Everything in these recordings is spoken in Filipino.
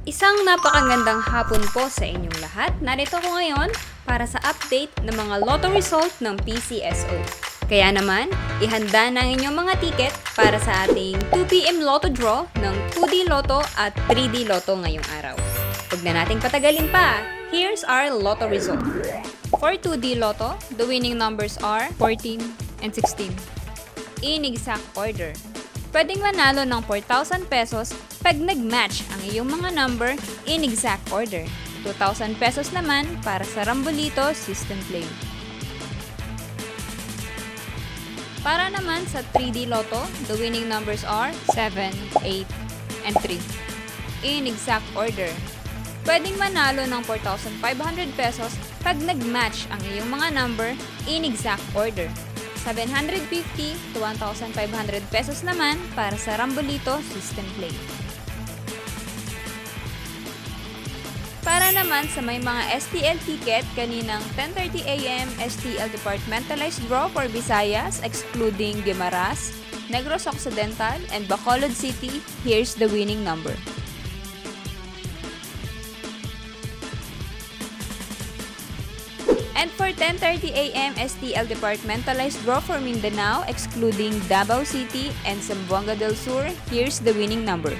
Isang napakagandang hapon po sa inyong lahat. Narito ko ngayon para sa update ng mga lotto result ng PCSO. Kaya naman, ihanda na ang inyong mga ticket para sa ating 2pm lotto draw ng 2D Lotto at 3D Lotto ngayong araw. Huwag na nating patagalin pa. Here's our lotto result. For 2D Lotto, the winning numbers are 14 and 16. In exact order. Pwedeng manalo ng 4,000 pesos pag nag-match ang iyong mga number in exact order. 2,000 pesos naman para sa Rambolito System Play. Para naman sa 3D Lotto, the winning numbers are 7, 8, and 3. In exact order. Pwedeng manalo ng 4,500 pesos pag nag-match ang iyong mga number in exact order. 750 to 1,500 pesos naman para sa Rambolito System Play. Para naman sa may mga STL ticket, kaninang 10:30 AM STL Departmentalized Draw for Visayas excluding Guimaras, Negros Occidental, and Bacolod City, here's the winning number. And for 10:30 AM STL Departmentalized Draw for Mindanao excluding Davao City and Zamboanga del Sur, here's the winning number.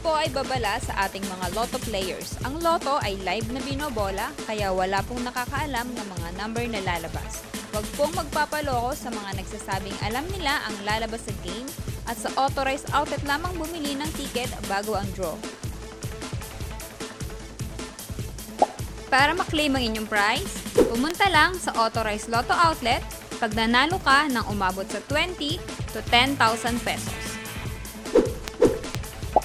Po ay babala sa ating mga lotto players. Ang lotto ay live na binobola kaya wala pong nakakaalam ng mga number na lalabas. Huwag pong magpapaloko sa mga nagsasabing alam nila ang lalabas sa game at sa authorized outlet lamang bumili ng ticket bago ang draw. Para maklaim ang inyong prize, pumunta lang sa authorized lotto outlet pag nanalo ka ng umabot sa 20 to 10,000 pesos.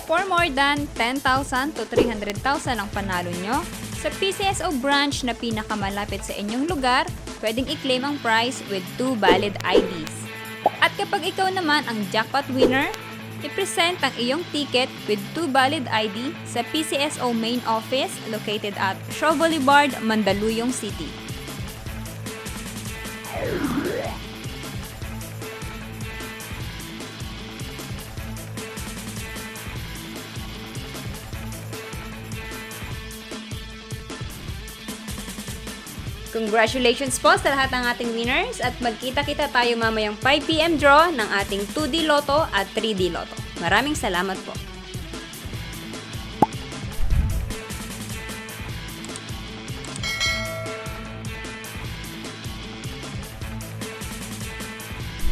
For more than 10,000 to 300,000 ang panalo nyo, sa PCSO branch na pinakamalapit sa inyong lugar, pwedeng i-claim ang prize with 2 valid IDs. At kapag ikaw naman ang jackpot winner, i-present ang iyong ticket with 2 valid ID sa PCSO main office located at Shaw Boulevard, Mandaluyong City. Congratulations po sa lahat ng ating winners at magkita-kita tayo mamayang 5pm draw ng ating 2D Lotto at 3D Lotto. Maraming salamat po.